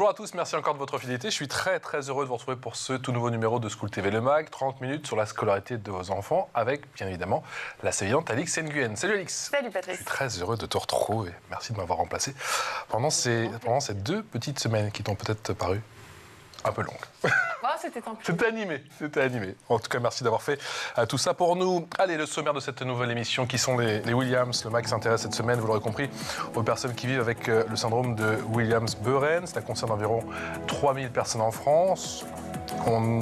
Bonjour à tous, merci encore de votre fidélité. Je suis très heureux de vous retrouver pour ce tout nouveau numéro de School TV Le Mag, 30 minutes sur la scolarité de vos enfants, avec bien évidemment la sévillante Alix Nguyen. Salut Alix. Salut Patrice. Je suis très heureux de te retrouver. Merci de m'avoir remplacé pendant ces 2 petites semaines qui t'ont peut-être paru un peu longues. Oh, c'était animé. En tout cas, merci d'avoir fait tout ça pour nous. Allez, le sommaire de cette nouvelle émission, qui sont les Williams. Le MAG s'intéresse cette semaine, vous l'aurez compris, aux personnes qui vivent avec le syndrome de Williams-Beuren. Cela concerne environ 3000 personnes en France. On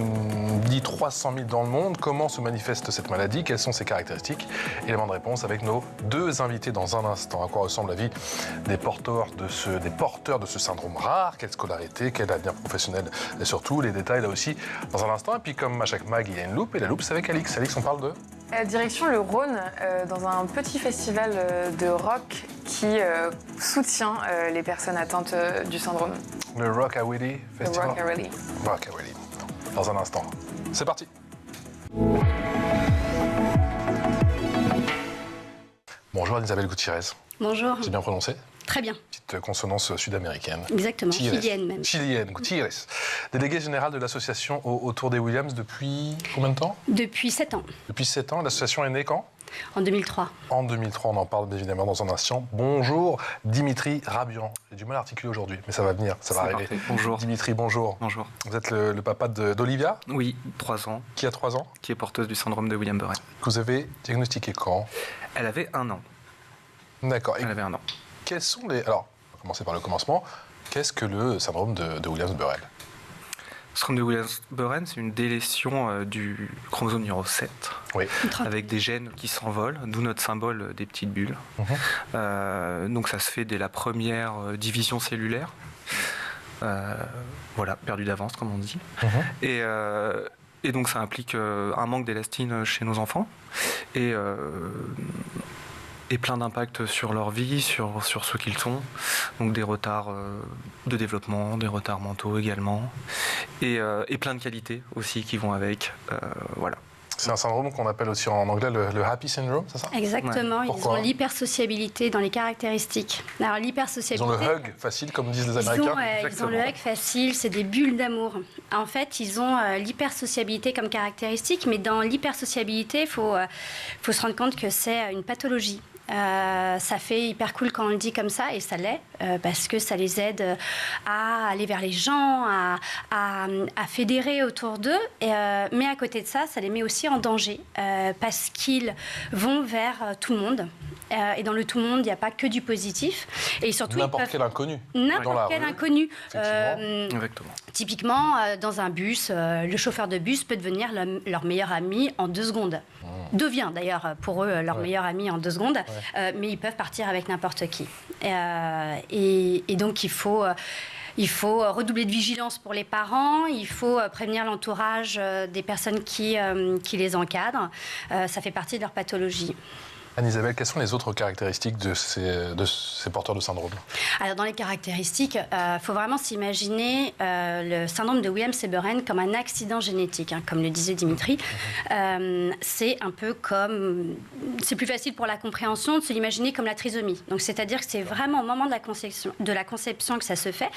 dit 300 000 dans le monde. Comment se manifeste cette maladie? Quelles sont ses caractéristiques? Éléments de réponse avec nos 2 invités dans un instant. À quoi ressemble la vie des porteurs de ce syndrome rare? Quelle scolarité? Quel avenir professionnel? Et surtout, les détails là aussi dans un instant. Et puis comme à chaque mag, il y a une loupe. Et la loupe, c'est avec Alix. Alix, on parle de direction le Rhône, dans un petit festival de rock qui soutient les personnes atteintes du syndrome. Le Rockawilly Festival. Le Rockawilly. Dans un instant. C'est parti. Bonjour Isabelle Gutiérrez. Bonjour. J'ai bien prononcé? Très bien. Petite consonance sud-américaine. Exactement, chilienne même. Chilienne, Gutiérrez. Déléguée générale de l'association autour des Williams depuis combien de temps? Depuis 7 ans. Depuis 7 ans. L'association est née quand? En 2003. En 2003, on en parle évidemment dans un instant. Bonjour Dimitri Rabian. J'ai du mal à articuler aujourd'hui, mais ça va venir, ça va arriver. Parfait. Bonjour. Dimitri, bonjour. Bonjour. Vous êtes le papa d'Olivia? Oui, 3 ans. Qui a 3 ans? Qui est porteuse du syndrome de Williams-Beuren. Que vous avez diagnostiqué quand? Elle avait 1 an. D'accord. Elle avait 1 an. Quels sont les... Alors, on va commencer par le commencement. Qu'est-ce que le syndrome de Williams-Beuren? Le syndrome de Williams-Beuren, c'est une délétion du chromosome numéro 7. Oui. Avec des gènes qui s'envolent, d'où notre symbole des petites bulles. Donc ça se fait dès la première division cellulaire. Voilà, perdu d'avance, comme on dit. Et donc ça implique un manque d'élastine chez nos enfants. Et plein d'impacts sur leur vie, sur ce qu'ils sont. Donc des retards de développement, des retards mentaux également. Et plein de qualités aussi qui vont avec. Voilà. C'est un syndrome qu'on appelle aussi en anglais le happy syndrome, c'est ça? Exactement, ouais. Ils ont l'hypersociabilité dans les caractéristiques. Alors l'hypersociabilité... Ils ont le hug facile, comme disent les Américains. Ils ont le hug facile, c'est des bulles d'amour. En fait, ils ont l'hypersociabilité comme caractéristique, mais dans l'hypersociabilité, il faut se rendre compte que c'est une pathologie. Ça fait hyper cool quand on le dit comme ça, et ça l'est, parce que ça les aide à aller vers les gens, à fédérer autour d'eux, mais à côté de ça, ça les met aussi en danger, parce qu'ils vont vers tout le monde. Et dans le tout le monde, il n'y a pas que du positif. Et surtout, quel inconnu. N'importe quel inconnu. Exactement. Typiquement, dans un bus, le chauffeur de bus peut devenir leur meilleur ami en 2 secondes. Devient d'ailleurs pour eux leur meilleur ami en 2 secondes, mais ils peuvent partir avec n'importe qui. Et donc il faut redoubler de vigilance pour les parents, il faut prévenir l'entourage des personnes qui les encadrent. Ça fait partie de leur pathologie. Anne-Isabelle, quelles sont les autres caractéristiques de ces porteurs de syndrome? Alors, dans les caractéristiques, il faut vraiment s'imaginer le syndrome de Williams-Beuren comme un accident génétique, comme le disait Dimitri. C'est un peu comme... C'est plus facile pour la compréhension de se l'imaginer comme la trisomie. Donc, c'est-à-dire que c'est vraiment au moment de la conception que ça se fait.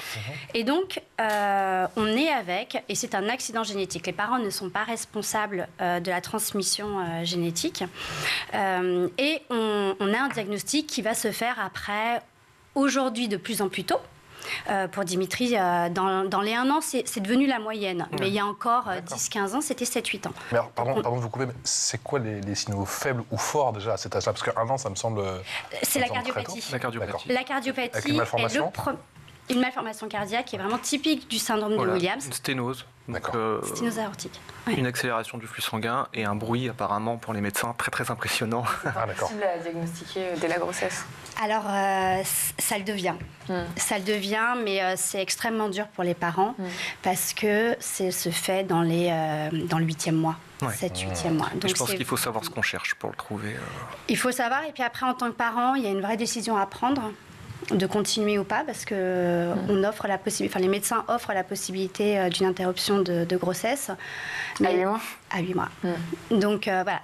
Et donc, on est avec, et c'est un accident génétique. Les parents ne sont pas responsables de la transmission génétique. Et on a un diagnostic qui va se faire après, aujourd'hui de plus en plus tôt. Pour Dimitri, dans les 1 an, c'est devenu la moyenne. Mais il y a encore 10-15 ans, c'était 7-8 ans. Mais alors, pardon de vous couper, mais c'est quoi les signaux faibles ou forts déjà à cet âge-là? Parce qu'un an, ça me semble... C'est la cardiopathie. La cardiopathie. Avec une malformation. Une malformation cardiaque qui est vraiment typique du syndrome de Williams. Une sténose. Sténose aortique. Une accélération du flux sanguin et un bruit apparemment pour les médecins très impressionnant. C'est possible à diagnostiquer dès la grossesse? Alors, ça le devient. Ça le devient, mais c'est extrêmement dur pour les parents parce que ça se fait dans le 8e mois. 7-8e mois. Donc je pense qu'il faut savoir ce qu'on cherche pour le trouver. Il faut savoir, et puis après, en tant que parent, il y a une vraie décision à prendre. de continuer ou pas, parce que on offre la possibilité, enfin les médecins offrent la possibilité d'une interruption de grossesse. À 8 mois. À 8 mois. Donc voilà,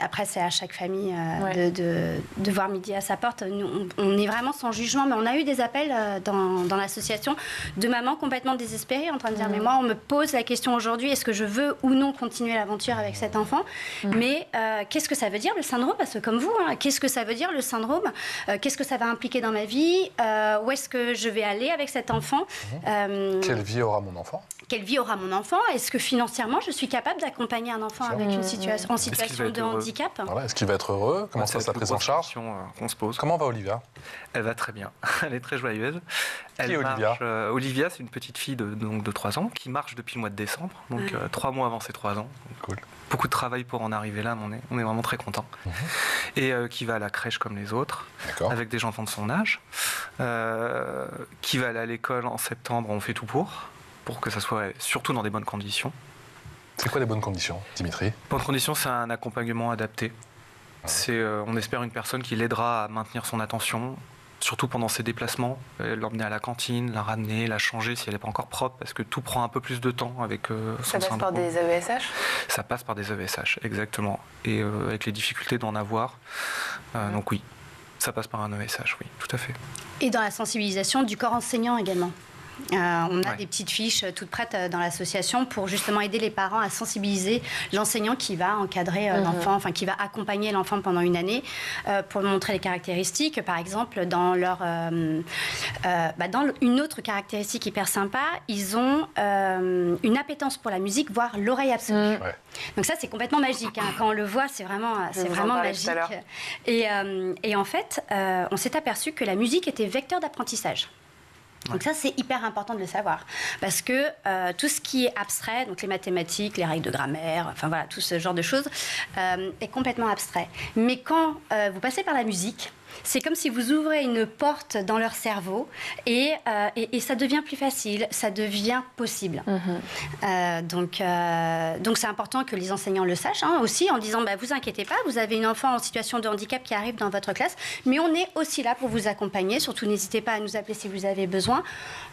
après c'est à chaque famille de voir midi à sa porte. Nous, on est vraiment sans jugement, mais on a eu des appels dans l'association de mamans complètement désespérées en train de dire mais moi on me pose la question aujourd'hui, est-ce que je veux ou non continuer l'aventure avec cet enfant, mais qu'est-ce que ça veut dire le syndrome, parce que comme vous, qu'est-ce que ça veut dire le syndrome, qu'est-ce que ça va impliquer dans ma vie, où est-ce que je vais aller avec cet enfant, Quelle vie aura mon enfant? Quelle vie aura mon enfant? Est-ce que financièrement, je suis capable d'accompagner un enfant avec une situation, en situation de handicap? Voilà, est-ce qu'il va être heureux? Comment ça se passe la prise en charge? Qu'on se pose. Comment va Olivia? Elle va très bien. Elle est très joyeuse. Qui est Olivia? Olivia, c'est une petite fille de 3 ans qui marche depuis le mois de décembre, donc 3 mois avant ses 3 ans. Cool. Beaucoup de travail pour en arriver là, mais on est vraiment très contents. Et qui va à la crèche comme les autres, avec des enfants de son âge. Qui va aller à l'école en septembre, on fait tout pour que ça soit surtout dans des bonnes conditions. C'est quoi les bonnes conditions, Dimitri? Bonnes conditions, c'est un accompagnement adapté. On espère une personne qui l'aidera à maintenir son attention, surtout pendant ses déplacements, l'emmener à la cantine, la ramener, la changer si elle n'est pas encore propre, parce que tout prend un peu plus de temps avec son Ça passe syndrome. par des AESH? Ça passe par des AESH, exactement. Et avec les difficultés d'en avoir, donc oui, ça passe par un AESH, oui, tout à fait. Et dans la sensibilisation du corps enseignant également. On a des petites fiches toutes prêtes dans l'association pour justement aider les parents à sensibiliser l'enseignant qui va encadrer l'enfant, enfin qui va accompagner l'enfant pendant une année, pour lui montrer les caractéristiques. Par exemple, dans une autre caractéristique hyper sympa, ils ont une appétence pour la musique, voire l'oreille absolue. Donc ça, c'est complètement magique. Quand on le voit, c'est vraiment magique. Et en fait, on s'est aperçu que la musique était vecteur d'apprentissage. Donc ça, c'est hyper important de le savoir, parce que tout ce qui est abstrait, donc les mathématiques, les règles de grammaire, enfin voilà, tout ce genre de choses, est complètement abstrait. Mais quand vous passez par la musique, c'est comme si vous ouvrez une porte dans leur cerveau et ça devient plus facile, ça devient possible. Donc c'est important que les enseignants le sachent aussi, en disant vous inquiétez pas, vous avez une enfant en situation de handicap qui arrive dans votre classe, mais on est aussi là pour vous accompagner. Surtout n'hésitez pas à nous appeler si vous avez besoin.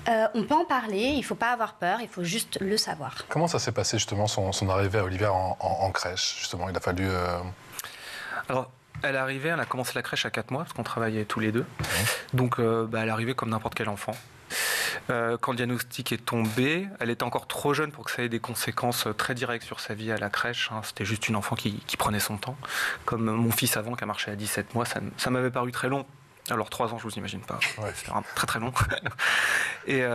On peut en parler, il ne faut pas avoir peur, il faut juste le savoir. Comment ça s'est passé justement son arrivée à Olivia en crèche? Justement, il a fallu... Alors, elle est arrivée, elle a commencé la crèche à 4 mois, parce qu'on travaillait tous les deux. Donc, elle est arrivée comme n'importe quel enfant. Quand le diagnostic est tombé, elle était encore trop jeune pour que ça ait des conséquences très directes sur sa vie à la crèche. C'était juste une enfant qui prenait son temps. Comme mon fils avant, qui a marché à 17 mois, ça m'avait paru très long. Alors, 3 ans, je vous imagine pas. C'était vraiment très très long. Et...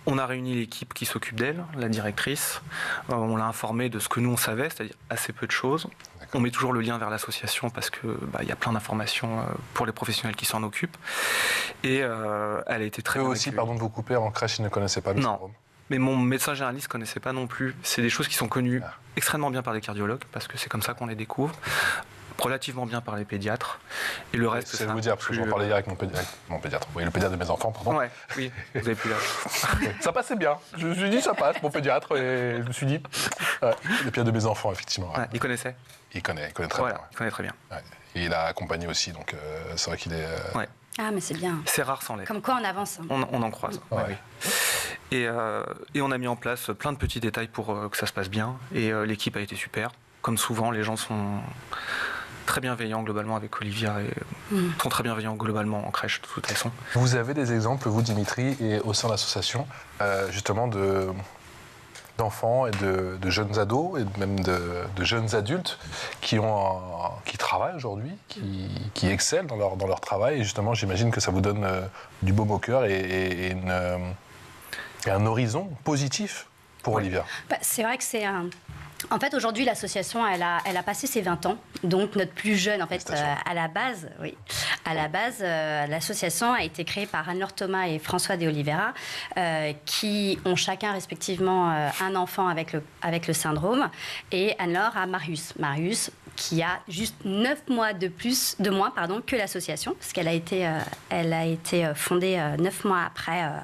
on a réuni l'équipe qui s'occupe d'elle, la directrice. On l'a informée de ce que nous on savait, c'est-à-dire assez peu de choses. On met toujours le lien vers l'association parce que y a plein d'informations pour les professionnels qui s'en occupent. Et elle a été très bien aussi, accueillie. Pardon de vous couper, en crèche, ils ne connaissaient pas le syndrome. Mais mon médecin généraliste ne connaissait pas non plus. C'est des choses qui sont connues extrêmement bien par les cardiologues, parce que c'est comme ça qu'on les découvre. Relativement bien par les pédiatres. Et le reste, c'est vous dire, parce que j'en parlais hier avec mon pédiatre. Oui, le pédiatre de mes enfants, pardon. Oui, vous avez plus l'âge. Ça passait bien. Je me suis dit, ça passe, mon pédiatre. Et je me suis dit, le pédiatre de mes enfants, effectivement. Il connaissait? Il connaît très bien. Il connaît très bien. Et il a accompagné aussi, donc c'est vrai qu'il est... Ah, mais c'est bien. C'est rare sans l'aide. Comme quoi on avance. On en croise. Oui. Et on a mis en place plein de petits détails pour que ça se passe bien. Et l'équipe a été super. Comme souvent, les gens sont très bienveillants globalement avec Olivia et sont très bienveillants globalement en crèche de toute façon. Vous avez des exemples, vous Dimitri, et au sein de l'association, justement d'enfants et de jeunes ados et même de jeunes adultes qui travaillent aujourd'hui, qui excellent dans leur travail, et justement j'imagine que ça vous donne du baume au cœur et un horizon positif pour Olivia. C'est vrai que c'est un... En fait, aujourd'hui, l'association, elle a passé ses 20 ans. Donc, notre plus jeune, en fait, à la base, l'association a été créée par Anne-Laure Thomas et François de Oliveira, qui ont chacun respectivement un enfant avec le syndrome. Et Anne-Laure a Marius. Marius, qui a juste 9 mois de moins que l'association, parce qu'elle a été fondée 9 mois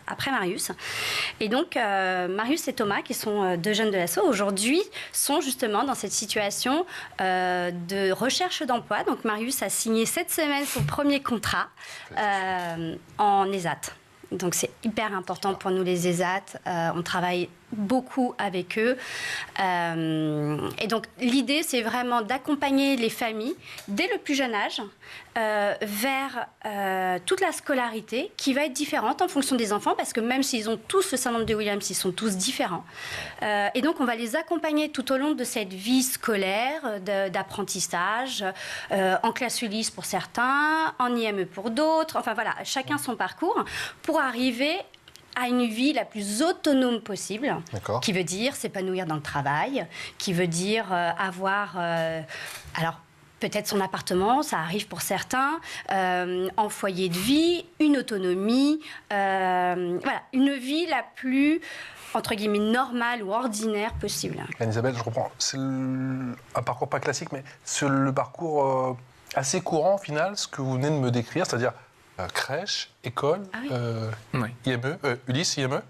après Marius. Et donc, Marius et Thomas, qui sont 2 jeunes de l'asso, aujourd'hui, sont justement dans cette situation de recherche d'emploi. Donc, Marius a signé cette semaine son premier contrat en ESAT. Donc, c'est hyper important pour nous, les ESAT. On travaille beaucoup avec eux. Et donc, l'idée, c'est vraiment d'accompagner les familles, dès le plus jeune âge, vers toute la scolarité, qui va être différente en fonction des enfants, parce que même s'ils ont tous le syndrome de Williams, ils sont tous différents. Et donc, on va les accompagner tout au long de cette vie scolaire, d'apprentissage, en classe Ulysse pour certains, en IME pour d'autres. Enfin, voilà, chacun son parcours, pour arriver à une vie la plus autonome possible, qui veut dire s'épanouir dans le travail, qui veut dire avoir, alors peut-être son appartement, ça arrive pour certains, en foyer de vie, une autonomie, voilà, une vie la plus, entre guillemets, normale ou ordinaire possible. Anne-Isabelle, je reprends, c'est un parcours pas classique, mais c'est le parcours assez courant, au final, ce que vous venez de me décrire, c'est-à-dire crèche, école, IME, Ulysse, IME.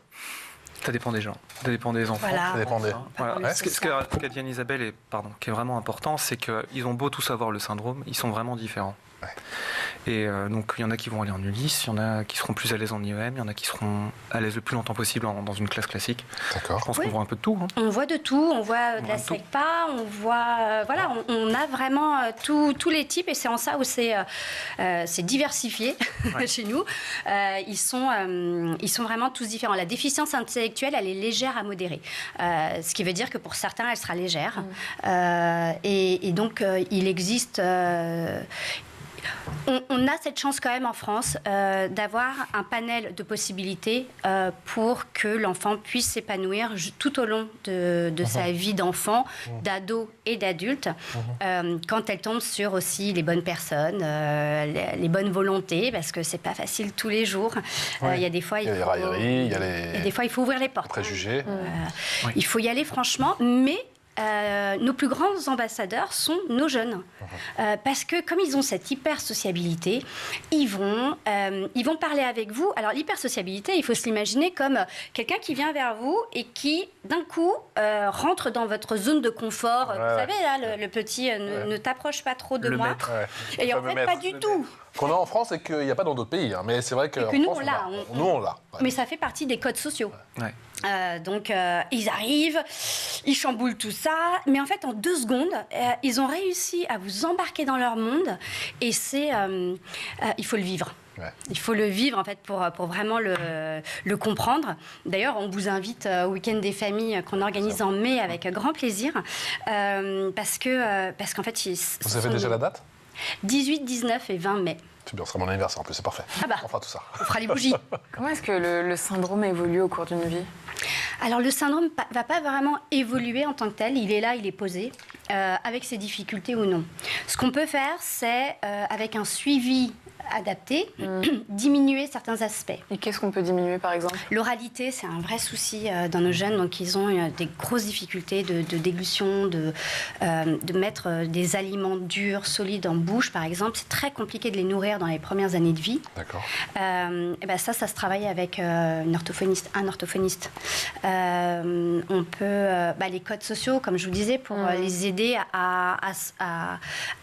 Ça dépend des gens, ça dépend des enfants. Ça dépend des... Voilà. Ce qu'a dit Anne-Isabelle, qui est vraiment important, c'est qu'ils ont beau tous avoir le syndrome, ils sont vraiment différents. Ouais. Et donc, il y en a qui vont aller en Ulysse, il y en a qui seront plus à l'aise en IEM, il y en a qui seront à l'aise le plus longtemps possible dans une classe classique. D'accord. Je pense qu'on voit un peu de tout. Hein. On voit de tout, on voit de la SECPA, on voit... voilà, on a vraiment tous les types, et c'est en ça où c'est diversifié chez nous. Ils sont vraiment tous différents. La déficience intellectuelle, elle est légère à modérée. Ce qui veut dire que pour certains, elle sera légère. Et donc, il existe... On a cette chance quand même en France d'avoir un panel de possibilités pour que l'enfant puisse s'épanouir tout au long de sa vie d'enfant, d'ado et d'adulte, quand elle tombe sur aussi les bonnes personnes, les bonnes volontés, parce que c'est pas facile tous les jours. Il y a des fois, il y a les railleries, il y a les... des fois, il faut ouvrir les portes. Préjugés. Il faut y aller franchement, mais nos plus grands ambassadeurs sont nos jeunes. Parce que comme ils ont cette hyper-sociabilité, ils vont parler avec vous. Alors l'hyper-sociabilité, il faut se l'imaginer comme quelqu'un qui vient vers vous et qui, d'un coup, rentre dans votre zone de confort. Vous savez, là, le petit ne t'approche pas trop de moi. Maître. Et en fait, pas du tout. Qu'on a en France et qu'il n'y a pas dans d'autres pays. Hein. Mais c'est vrai que nous, France, on l'a. Mais ça fait partie des codes sociaux. Ouais. Donc, ils arrivent, ils chamboulent tout ça, mais en fait, en 2 secondes, ils ont réussi à vous embarquer dans leur monde, et il faut le vivre. Ouais. Il faut le vivre, en fait, pour vraiment le comprendre. D'ailleurs, on vous invite au Week-end des familles qu'on organise en mai avec grand plaisir, parce qu'en fait... Vous avez déjà la date ? 18, 19 et 20 mai. C'est bien, ce sera mon anniversaire en plus, c'est parfait. On fera tout ça. On fera les bougies. Comment est-ce que le syndrome évolue au cours d'une vie ? Alors, le syndrome ne va pas vraiment évoluer en tant que tel. Il est là, il est posé, avec ses difficultés ou non. Ce qu'on peut faire, c'est, avec un suivi adapté, diminuer certains aspects. Et qu'est-ce qu'on peut diminuer, par exemple ? L'oralité, c'est un vrai souci dans nos jeunes. Donc, ils ont des grosses difficultés de déglution, de mettre des aliments durs, solides en bouche, par exemple. C'est très compliqué de les nourrir dans les premières années de vie. D'accord. Et ben ça se travaille avec un orthophoniste. On peut... les codes sociaux, comme je vous disais, pour les aider à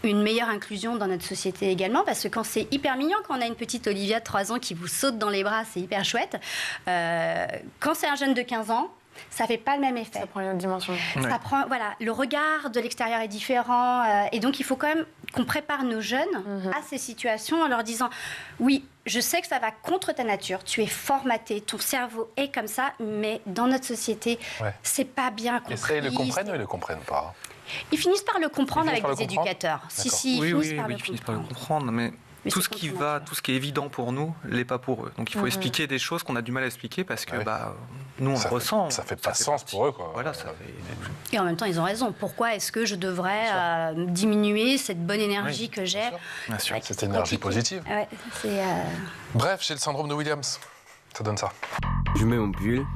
une meilleure inclusion dans notre société également. Parce que quand c'est hyper mignon, quand on a une petite Olivia de 3 ans qui vous saute dans les bras, c'est hyper chouette. Quand c'est un jeune de 15 ans, ça ne fait pas le même effet. Ça prend une autre dimension. Ouais. Le regard de l'extérieur est différent. Et donc, il faut quand même qu'on prépare nos jeunes à ces situations en leur disant « Oui, je sais que ça va contre ta nature. Tu es formaté, ton cerveau est comme ça. Mais dans notre société, c'est pas bien compris. » Et ça, ils le comprennent ou ils le comprennent pas ? Ils finissent par le comprendre avec des éducateurs. Ils finissent par le comprendre. Mais tout ce qui est évident pour nous, l'est pas pour eux. Donc il faut expliquer des choses qu'on a du mal à expliquer parce que nous on le ressent. Ça fait pas sens pour eux, quoi. Voilà, et en même temps, ils ont raison. Pourquoi est-ce que je devrais diminuer cette bonne énergie que j'ai ? Bien sûr, cette énergie positive. Bref, j'ai le syndrome de Williams. Ça donne ça. Je mets mon pull.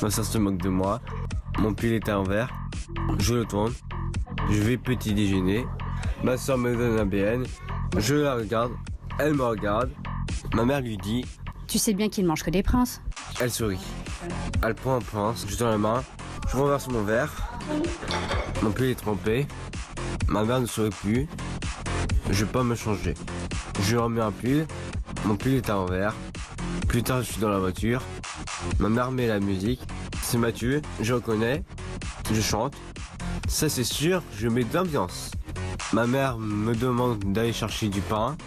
Ma sœur se moque de moi. Mon pull est à l'envers. Je le tourne. Je vais petit déjeuner. Ma soeur me donne un BN. Je la regarde. Elle me regarde. Ma mère lui dit. Tu sais bien qu'il mange que des princes. Elle sourit. Elle prend un prince. Je tends la main. Je renverse mon verre. Mon pull est trempé. Ma mère ne sourit plus. Je vais pas me changer. Je remets un pull. Mon pull est à l'envers. Plus tard, je suis dans la voiture. Ma mère met la musique. C'est Mathieu. Je reconnais. Je chante. Ça c'est sûr, je mets de l'ambiance. Ma mère me demande d'aller chercher du pain.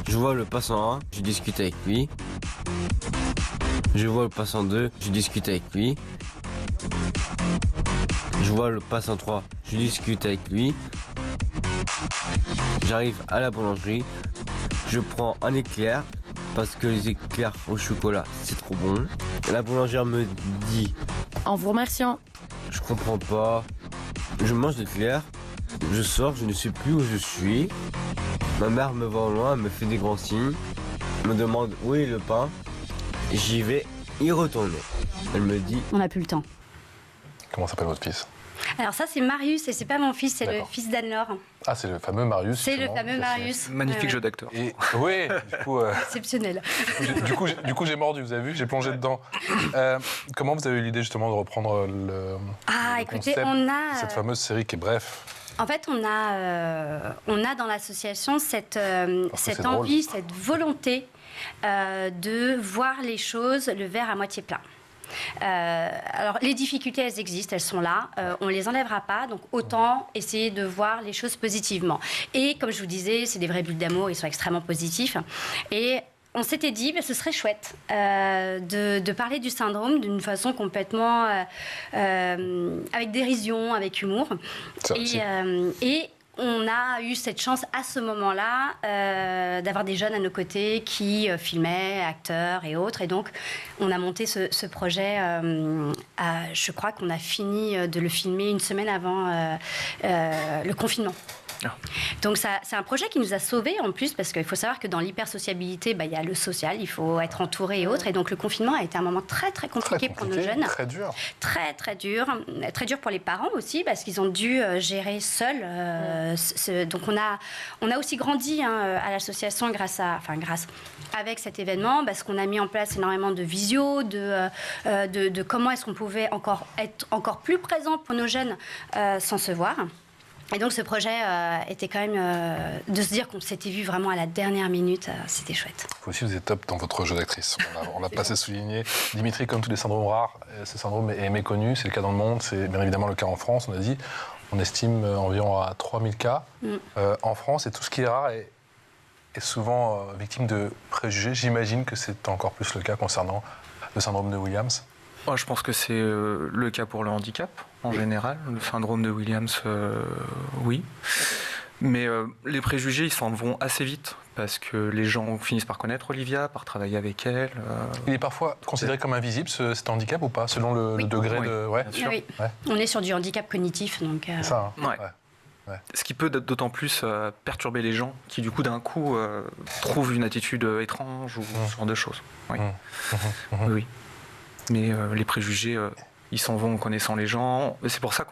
Je vois le passant 1, je discute avec lui. Je vois le passant 2, je discute avec lui. Je vois le passant 3, je discute avec lui. J'arrive à la boulangerie. Je prends un éclair parce que les éclairs au chocolat c'est trop bon. La boulangère me dit En vous remerciant. je comprends pas. Je mange l'éclair, je sors, je ne sais plus où je suis. Ma mère me voit au loin, elle me fait des grands signes, me demande où est le pain. J'y vais y retourner. Elle me dit On n'a plus le temps. Comment s'appelle votre fils? Alors ça, c'est Marius, et c'est pas mon fils, c'est le D'accord. fils d'Anne-Laure. Ah, c'est le fameux Marius. C'est le justement, fameux qui a fait- Marius. Magnifique Ouais, jeu ouais. d'acteur. Et oui, Exceptionnel. du coup, j'ai mordu, vous avez vu, j'ai plongé dedans. Comment vous avez eu l'idée justement de reprendre le Écoutez, concept, on a... cette fameuse série qui est bref. En fait, on a dans l'association cette c'est envie, cette volonté de voir les choses, le verre à moitié plein. Alors, les difficultés, elles existent, elles sont là. On ne les enlèvera pas, donc autant essayer de voir les choses positivement. Et comme je vous disais, c'est des vrais bulles d'amour, ils sont extrêmement positifs. Et on s'était dit, ce serait chouette de parler du syndrome d'une façon complètement avec dérision, avec humour. Ça aussi. Et on a eu cette chance à ce moment-là d'avoir des jeunes à nos côtés qui filmaient, acteurs et autres. Et donc, on a monté ce projet. Je crois qu'on a fini de le filmer une semaine avant le confinement. Ah. Donc c'est un projet qui nous a sauvés en plus, parce qu'il faut savoir que dans l'hypersociabilité, il y a le social, il faut être entouré et autres. Et donc le confinement a été un moment très très compliqué pour nos jeunes. Très dur. Très très dur pour les parents aussi, parce qu'ils ont dû gérer seuls. Donc on a aussi grandi à l'association grâce avec cet événement, parce qu'on a mis en place énormément de visio, de comment est-ce qu'on pouvait être encore plus présent pour nos jeunes sans se voir. Et donc ce projet était quand même de se dire qu'on s'était vu vraiment à la dernière minute, c'était chouette. Vous aussi, vous êtes top dans votre jeu d'actrice. On l'a pas assez souligné. Dimitri, comme tous les syndromes rares, ce syndrome est méconnu. C'est le cas dans le monde, c'est bien évidemment le cas en France. On a dit, on estime environ à 3000 cas en France. Et tout ce qui est rare est souvent victime de préjugés. J'imagine que c'est encore plus le cas concernant le syndrome de Williams. Moi, je pense que c'est le cas pour le handicap en général. Le syndrome de Williams, oui. Mais les préjugés, ils s'en vont assez vite parce que les gens finissent par connaître Olivia, par travailler avec elle. Il est parfois considéré comme invisible, cet handicap, ou pas, selon le degré Oui, de... Ouais. bien sûr. Oui. Ouais. On est sur du handicap cognitif, donc... C'est ça, hein. Ouais. Ce qui peut d'autant plus perturber les gens qui, du coup, d'un coup, trouvent une attitude étrange ou ce genre de choses. Oui. Oui. Mais les préjugés, ils s'en vont en connaissant les gens. Et c'est pour ça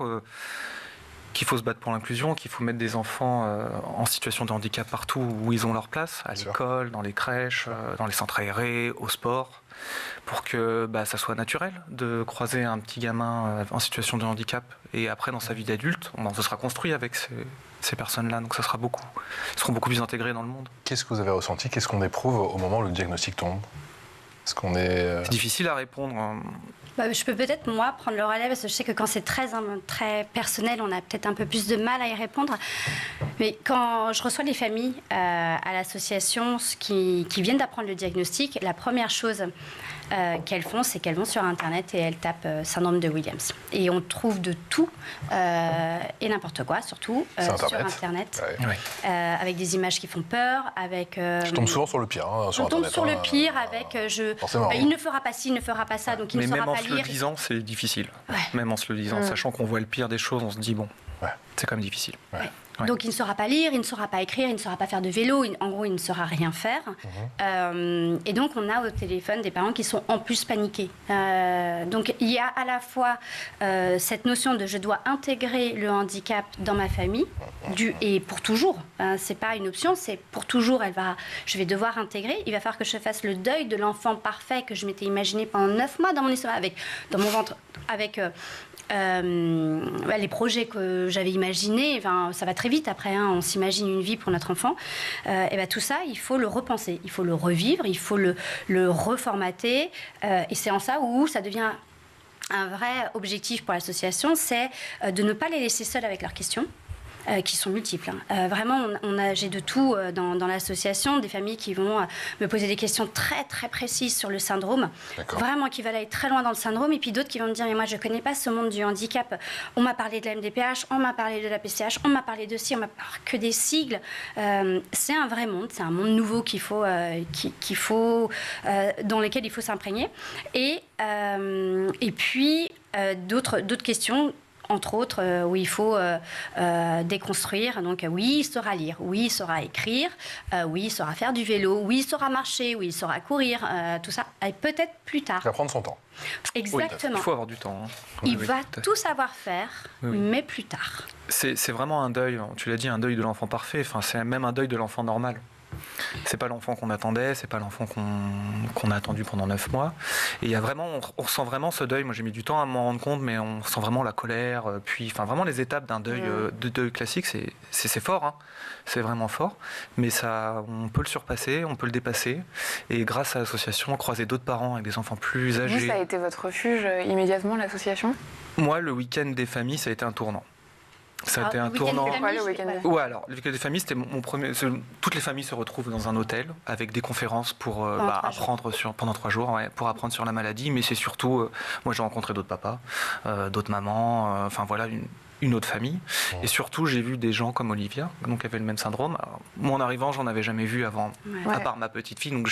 qu'il faut se battre pour l'inclusion, qu'il faut mettre des enfants en situation de handicap partout où ils ont leur place, à l'école, dans les crèches, dans les centres aérés, au sport, pour que ça soit naturel de croiser un petit gamin en situation de handicap. Et après, dans sa vie d'adulte, on se sera construit avec ces personnes-là, donc ça sera ils seront beaucoup plus intégrés dans le monde. Qu'est-ce que vous avez ressenti? Qu'est-ce qu'on éprouve au moment où le diagnostic tombe? Est-ce qu'on est... C'est difficile à répondre. Je peux peut-être, moi, prendre le relais, parce que je sais que quand c'est très personnel, on a peut-être un peu plus de mal à y répondre. Mais quand je reçois les familles à l'association qui viennent d'apprendre le diagnostic, la première chose qu'elles font, c'est qu'elles vont sur Internet et elles tapent syndrome de Williams. Et on trouve de tout et n'importe quoi, surtout sur Internet. Ouais. Avec des images qui font peur, avec... Je tombe souvent sur le pire, sur on tombe Internet. sur le pire avec... il ne fera pas ci, il ne fera pas ça, donc il ne saura pas lire. Même en se le disant, c'est difficile. Ouais. Même en se le disant, sachant qu'on voit le pire des choses, on se dit, bon, ouais. c'est quand même difficile. Ouais. Ouais. Donc il ne saura pas lire, il ne saura pas écrire, il ne saura pas faire de vélo, en gros il ne saura rien faire. Et donc on a au téléphone des parents qui sont en plus paniqués. Donc il y a à la fois cette notion de je dois intégrer le handicap dans ma famille, et pour toujours. C'est pas une option, c'est pour toujours, je vais devoir intégrer. Il va falloir que je fasse le deuil de l'enfant parfait que je m'étais imaginé pendant 9 mois dans mon histoire, dans mon ventre, avec... les projets que j'avais imaginés, ça va très vite après, on s'imagine une vie pour notre enfant, et tout ça, il faut le repenser, il faut le revivre, il faut le reformater, et c'est en ça où ça devient un vrai objectif pour l'association, c'est de ne pas les laisser seuls avec leurs questions, qui sont multiples. Vraiment, j'ai de tout dans l'association, des familles qui vont me poser des questions très très précises sur le syndrome, vraiment qui veulent aller très loin dans le syndrome, et puis d'autres qui vont me dire mais moi je ne connais pas ce monde du handicap, on m'a parlé de la MDPH, on m'a parlé de la PCH, on m'a parlé de ci, on m'a parlé que des sigles. C'est un vrai monde, c'est un monde nouveau dans lequel il faut s'imprégner, et puis d'autres questions, entre autres, où il faut déconstruire. Donc oui, il saura lire, oui, il saura écrire, oui, il saura faire du vélo, oui, il saura marcher, oui, il saura courir, tout ça, et peut-être plus tard. Il va prendre son temps. Exactement. Oui, il faut avoir du temps. Il va tout savoir faire, mais plus tard. C'est vraiment un deuil, tu l'as dit, un deuil de l'enfant parfait, c'est même un deuil de l'enfant normal. C'est pas l'enfant qu'on attendait, c'est pas l'enfant qu'on a attendu pendant 9 mois. Et il y a vraiment, on ressent vraiment ce deuil. Moi, j'ai mis du temps à m'en rendre compte, mais on ressent vraiment la colère. Puis, vraiment les étapes d'un deuil, de deuil classique, c'est fort. Hein. C'est vraiment fort. Mais on peut le surpasser, on peut le dépasser. Et grâce à l'association, croiser d'autres parents avec des enfants plus âgés. Vous, ça a été votre refuge immédiatement, l'association ? Moi, le week-end des familles, ça a été un tournant. Ça a été un tournant. Pourquoi le week-end ? Ouais, alors le week-end des familles, c'était mon premier. Toutes les familles se retrouvent dans un hôtel avec des conférences pour apprendre pendant 3 jours, pour apprendre sur la maladie. Mais c'est surtout, moi j'ai rencontré d'autres papas, d'autres mamans, une autre famille. Et surtout, j'ai vu des gens comme Olivia, donc qui avaient le même syndrome. Alors, moi, en arrivant, j'en avais jamais vu avant, à part ma petite fille. Donc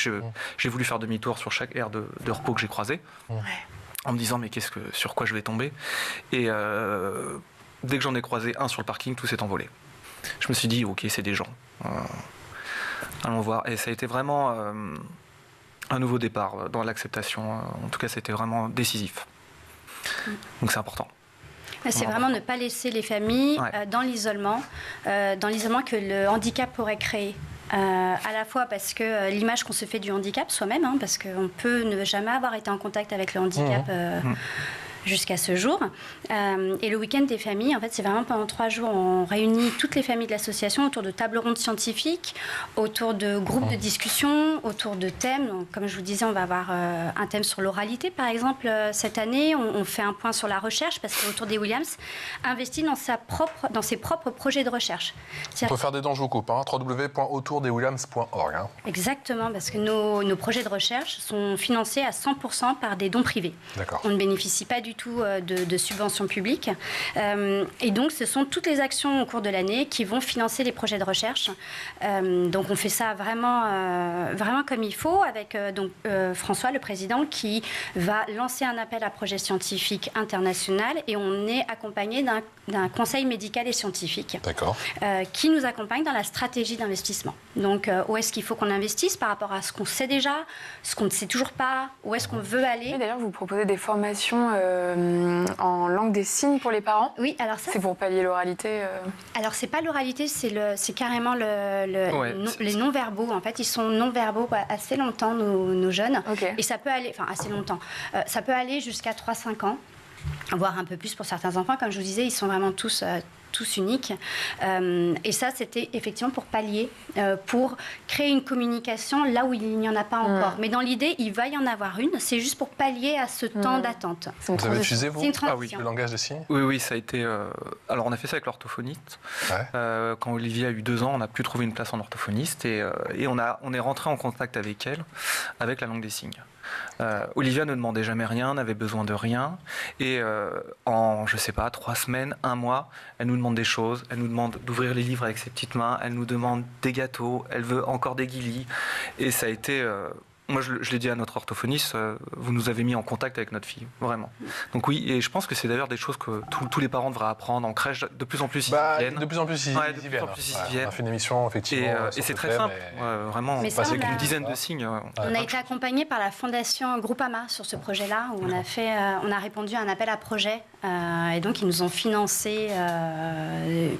j'ai voulu faire demi-tour sur chaque aire de repos que j'ai croisé, en me disant mais sur quoi je vais tomber. Et dès que j'en ai croisé un sur le parking, tout s'est envolé. Je me suis dit, ok, c'est des gens. Allons voir. Et ça a été vraiment un nouveau départ dans l'acceptation. En tout cas, c'était vraiment décisif. Donc c'est important. C'est vraiment ne pas laisser les familles dans l'isolement que le handicap pourrait créer. À la fois parce que l'image qu'on se fait du handicap soi-même, parce qu'on peut ne jamais avoir été en contact avec le handicap jusqu'à ce jour. Et le week-end des familles, en fait, c'est vraiment pendant 3 jours, on réunit toutes les familles de l'association autour de tables rondes scientifiques, autour de groupes de discussion, autour de thèmes. Donc, comme je vous disais, on va avoir un thème sur l'oralité, par exemple, cette année. On fait un point sur la recherche, parce qu'autour des Williams, investit dans ses propres projets de recherche. On peut faire des dons, je vous coupe, www.autourdeswilliams.org. Exactement, parce que nos projets de recherche sont financés à 100% par des dons privés. D'accord. On ne bénéficie pas du tout de subventions publiques. Et donc, ce sont toutes les actions au cours de l'année qui vont financer les projets de recherche. Donc, on fait ça vraiment comme il faut, avec François, le président, qui va lancer un appel à projet scientifique international, et on est accompagné d'un conseil médical et scientifique qui nous accompagne dans la stratégie d'investissement. Donc, où est-ce qu'il faut qu'on investisse par rapport à ce qu'on sait déjà, ce qu'on ne sait toujours pas, où est-ce qu'on veut aller. Et d'ailleurs, vous proposez des formations en langue des signes pour les parents. Oui, alors ça... C'est pour pallier l'oralité Alors, c'est pas l'oralité, c'est carrément les non-verbaux. En fait, ils sont non-verbaux assez longtemps, nos jeunes. Okay. Et ça peut aller... Enfin, assez longtemps. Ça peut aller jusqu'à 3-5 ans, voire un peu plus pour certains enfants. Comme je vous disais, ils sont vraiment tous uniques. Et ça, c'était effectivement pour pallier, pour créer une communication là où il n'y en a pas encore. Mais dans l'idée, il va y en avoir une. C'est juste pour pallier à ce temps d'attente. Vous avez utilisé, vous, le langage des signes ? Oui, ça a été... Alors, on a fait ça avec l'orthophoniste. Quand Olivia a eu 2 ans, on a pu trouver une place en orthophoniste. Et on est rentré en contact avec elle, avec la langue des signes. Olivia ne demandait jamais rien, n'avait besoin de rien. Et en, 3 semaines, 1 mois, elle nous demande des choses. Elle nous demande d'ouvrir les livres avec ses petites mains. Elle nous demande des gâteaux. Elle veut encore des guilis. Et ça a été... Moi, je l'ai dit à notre orthophoniste, vous nous avez mis en contact avec notre fille, vraiment. Donc oui, et je pense que c'est d'ailleurs des choses que tous les parents devraient apprendre en crèche, de plus en plus ils y viennent. De plus en plus ils y viennent. On a fait une émission, effectivement. Et c'est très simple, vraiment, avec une dizaine de signes. On a été accompagné par la fondation Groupama sur ce projet-là, où on a répondu à un appel à projet, et donc ils nous ont financé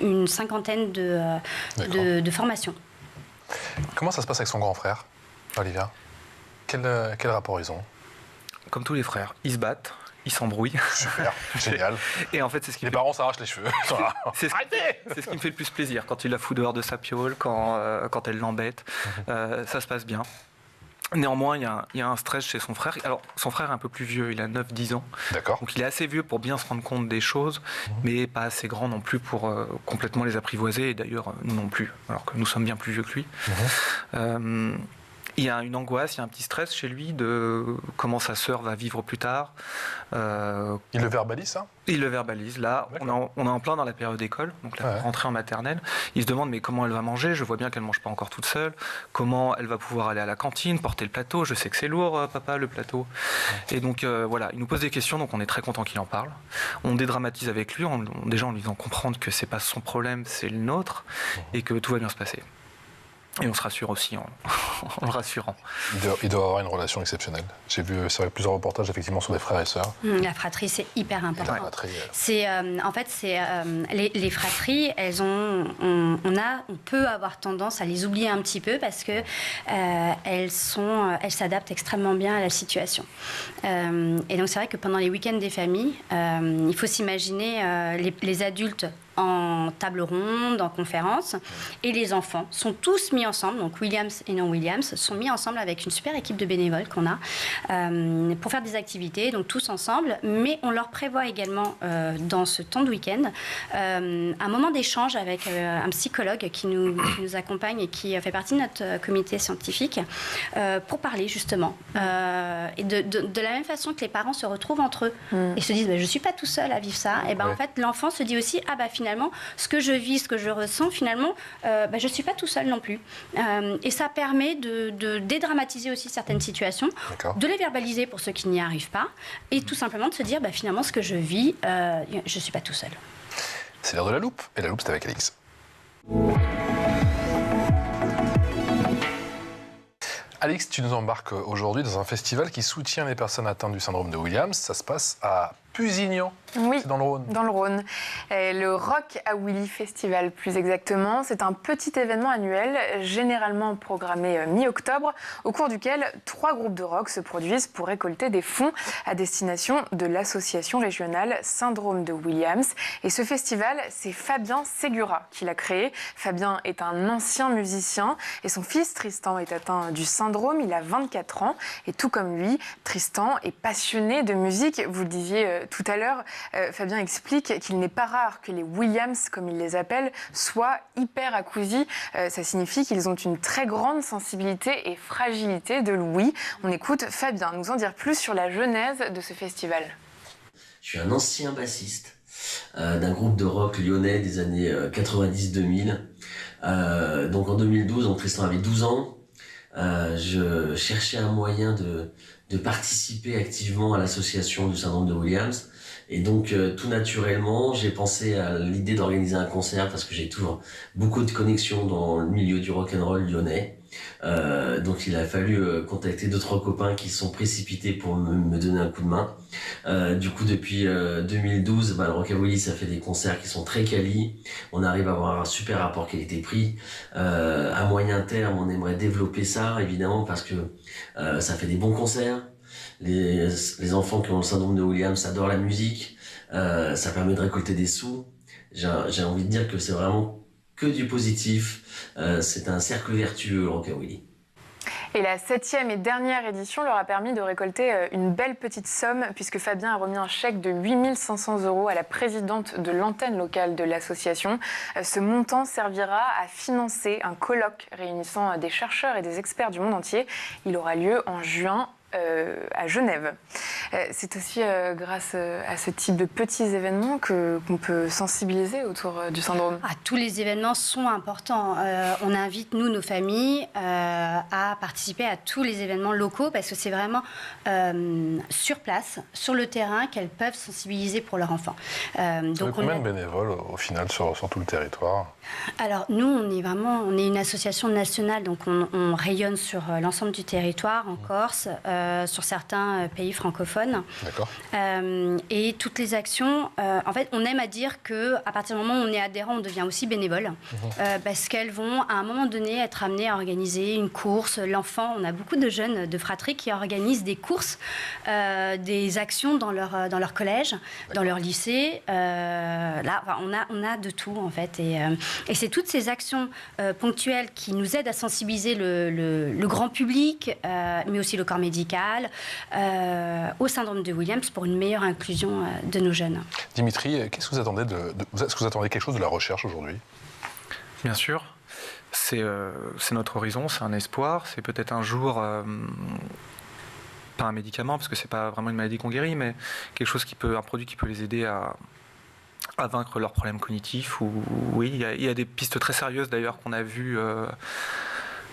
une cinquantaine de formations. Comment ça se passe avec son grand frère, Olivia? Quel rapport ils ont? Comme tous les frères, ils se battent, ils s'embrouillent. Super, génial. Et en fait, c'est ce qui les parents s'arrachent les cheveux. C'est ce qui me fait le plus plaisir, quand il la fout dehors de sa piole, quand elle l'embête. Ça se passe bien. Néanmoins, il y a un stress chez son frère. Alors, son frère est un peu plus vieux, il a 9-10 ans. D'accord. Donc, il est assez vieux pour bien se rendre compte des choses, mais pas assez grand non plus pour complètement les apprivoiser. Et d'ailleurs, nous non plus, alors que nous sommes bien plus vieux que lui. Il y a une angoisse, il y a un petit stress chez lui de comment sa sœur va vivre plus tard. Il le verbalise, ça? Il le verbalise. Là, on est en plein dans la période d'école, donc la rentrée en maternelle. Il se demande mais comment elle va manger? Je vois bien qu'elle ne mange pas encore toute seule. Comment elle va pouvoir aller à la cantine, porter le plateau? Je sais que c'est lourd, papa, le plateau. Et donc voilà, il nous pose des questions, donc on est très content qu'il en parle. On dédramatise avec lui, déjà en lui faisant comprendre que c'est pas son problème, c'est le nôtre, et que tout va bien se passer. Et on se rassure aussi en le rassurant. Il doit avoir une relation exceptionnelle. J'ai vu plusieurs reportages effectivement sur des frères et sœurs. La fratrie, c'est hyper important. En fait, les fratries, on peut avoir tendance à les oublier un petit peu parce que elles s'adaptent extrêmement bien à la situation. Et donc c'est vrai que pendant les week-ends des familles, il faut s'imaginer les adultes en table ronde, en conférence, et les enfants sont tous mis ensemble, donc Williams et non Williams, sont mis ensemble avec une super équipe de bénévoles qu'on a pour faire des activités, donc tous ensemble, mais on leur prévoit également dans ce temps de week-end un moment d'échange avec un psychologue qui nous accompagne et qui fait partie de notre comité scientifique pour parler justement. Et de la même façon que les parents se retrouvent entre eux et se disent je ne suis pas tout seul à vivre ça, et en fait l'enfant se dit aussi finalement, ce que je vis, ce que je ressens, finalement, je ne suis pas tout seul non plus. Et ça permet de dédramatiser aussi certaines situations, de les verbaliser pour ceux qui n'y arrivent pas, et tout simplement de se dire, finalement, ce que je vis, je ne suis pas tout seul. C'est l'heure de la loupe, et la loupe, c'est avec Alix. Alix, tu nous embarques aujourd'hui dans un festival qui soutient les personnes atteintes du syndrome de Williams. Ça se passe à Pusignan. Oui, c'est dans le Rhône. Dans le Rhône. Le Rock à Willy Festival, plus exactement. C'est un petit événement annuel, généralement programmé mi-octobre, au cours duquel 3 groupes de rock se produisent pour récolter des fonds à destination de l'association régionale Syndrome de Williams. Et ce festival, c'est Fabien Ségura qui l'a créé. Fabien est un ancien musicien et son fils Tristan est atteint du syndrome. Il a 24 ans et tout comme lui, Tristan est passionné de musique. Vous le disiez tout à l'heure, Fabien explique qu'il n'est pas rare que les Williams, comme il les appelle, soient hyperacousis. Ça signifie qu'ils ont une très grande sensibilité et fragilité de l'ouïe. On écoute Fabien nous en dire plus sur la genèse de ce festival. Je suis un ancien bassiste d'un groupe de rock lyonnais des années 90-2000. Donc en 2012, Tristan avait 12 ans. Je cherchais un moyen de participer activement à l'association du syndrome de Williams. Et donc, tout naturellement, j'ai pensé à l'idée d'organiser un concert parce que j'ai toujours beaucoup de connexions dans le milieu du rock'n'roll lyonnais. Donc, il a fallu contacter 2-3 copains qui se sont précipités pour me donner un coup de main. Du coup, depuis 2012, le Rock à Willy, ça fait des concerts qui sont très quali. On arrive à avoir un super rapport qualité-prix. À moyen terme, on aimerait développer ça, évidemment, parce que ça fait des bons concerts. Les enfants qui ont le syndrome de Williams adorent la musique. Ça permet de récolter des sous. J'ai envie de dire que c'est vraiment que du positif. C'est un cercle vertueux, le Rock à Willy. Et la 7e et dernière édition leur a permis de récolter une belle petite somme puisque Fabien a remis un chèque de 8 500 € à la présidente de l'antenne locale de l'association. Ce montant servira à financer un colloque réunissant des chercheurs et des experts du monde entier. Il aura lieu en juin à Genève. C'est aussi grâce à ce type de petits événements qu'on peut sensibiliser autour du syndrome. Tous les événements sont importants. On invite, nous, nos familles, à participer à tous les événements locaux parce que c'est vraiment sur place, sur le terrain, qu'elles peuvent sensibiliser pour leur enfant. Donc combien de bénévoles au final sur tout le territoire? Alors nous, on est une association nationale, donc on rayonne sur l'ensemble du territoire, en Corse, sur certains pays francophones. D'accord. Et toutes les actions, en fait, on aime à dire qu'à partir du moment où on est adhérent, on devient aussi bénévole, parce qu'elles vont, à un moment donné, être amenées à organiser une course. L'enfant, on a beaucoup de jeunes de fratrie qui organisent des courses, des actions dans leur collège, dans leur lycée. Là, on a de tout, en fait. Et c'est toutes ces actions ponctuelles qui nous aident à sensibiliser le grand public, mais aussi le corps médical, au syndrome de Williams pour une meilleure inclusion de nos jeunes. Dimitri, qu'est-ce que vous attendez est-ce que vous attendez quelque chose de la recherche aujourd'hui? Bien sûr. C'est notre horizon, c'est un espoir. C'est peut-être un jour... pas un médicament, parce que c'est pas vraiment une maladie qu'on guérit, mais un produit qui peut les aider à vaincre leurs problèmes cognitifs. Oui, il y a des pistes très sérieuses d'ailleurs qu'on a vues.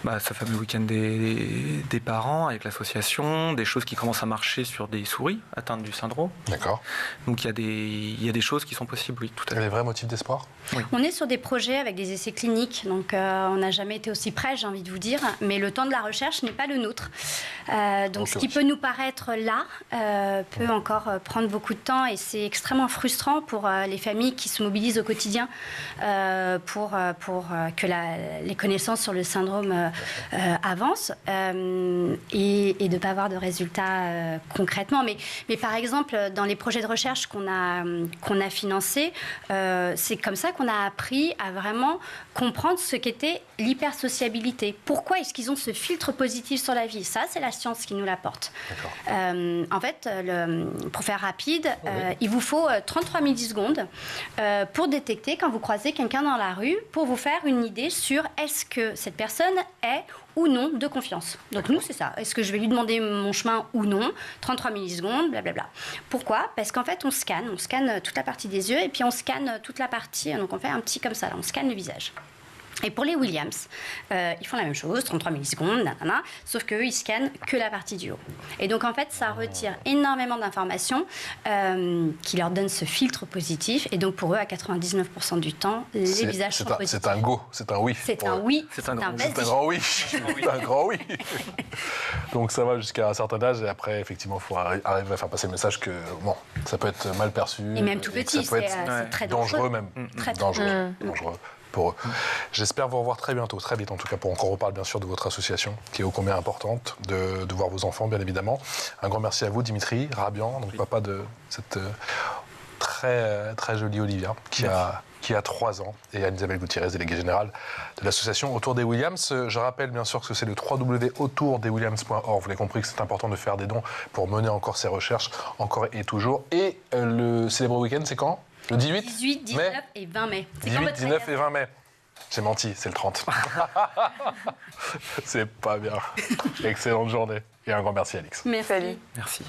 Ce fameux week-end des parents avec l'association, des choses qui commencent à marcher sur des souris atteintes du syndrome. D'accord. Donc il y a des choses qui sont possibles, oui, tout à fait. Des vrais motifs d'espoir? Oui. On est sur des projets avec des essais cliniques, donc on n'a jamais été aussi près, j'ai envie de vous dire, mais le temps de la recherche n'est pas le nôtre. Donc ce qui peut nous paraître là peut encore prendre beaucoup de temps et c'est extrêmement frustrant pour les familles qui se mobilisent au quotidien pour que les connaissances sur le syndrome avance et de ne pas avoir de résultats concrètement. Mais par exemple, dans les projets de recherche qu'on a financés, c'est comme ça qu'on a appris à vraiment comprendre ce qu'était l'hypersociabilité. Pourquoi est-ce qu'ils ont ce filtre positif sur la vie? Ça, c'est la science qui nous l'apporte. En fait, pour faire rapide, il vous faut 33 millisecondes pour détecter quand vous croisez quelqu'un dans la rue, pour vous faire une idée sur est-ce que cette personne est ou non de confiance. Donc nous, c'est ça. Est-ce que je vais lui demander mon chemin ou non? 33 millisecondes, blablabla. Pourquoi? Parce qu'en fait, on scanne toute la partie des yeux et puis on scanne toute la partie, donc on fait un petit comme ça, là, on scanne le visage. Et pour les Williams, ils font la même chose, 33 millisecondes, nanana, sauf qu'eux, ils scannent que la partie du haut. Et donc, en fait, ça retire énormément d'informations qui leur donnent ce filtre positif. Et donc, pour eux, à 99% du temps, les visages sont positifs. C'est un go, c'est un oui. C'est un oui, c'est un grand oui. C'est un grand oui. Donc, ça va jusqu'à un certain âge. Et après, effectivement, il faut arriver à faire passer le message que, bon, ça peut être mal perçu. Et même tout petit, c'est très dangereux. Dangereux même. Très dangereux pour eux. J'espère vous revoir très bientôt, très vite en tout cas, pour qu'on reparle bien sûr de votre association, qui est ô combien importante, de voir vos enfants, bien évidemment. Un grand merci à vous, Dimitri Rabian, donc papa de cette très, très jolie Olivia, qui a 3 ans, et Anne-Isabelle Gutiérrez, déléguée générale de l'association Autour des Williams. Je rappelle bien sûr que c'est le www.autourdeswilliams.org. Vous l'avez compris que c'est important de faire des dons pour mener encore ces recherches, encore et toujours. Et le célèbre week-end, c'est quand? Le 18, 19 mai et 20 mai. 18, 19 et 20 mai. J'ai menti, c'est le 30. C'est pas bien. Excellente journée. Et un grand merci, Alix. Merci. Salut. Merci.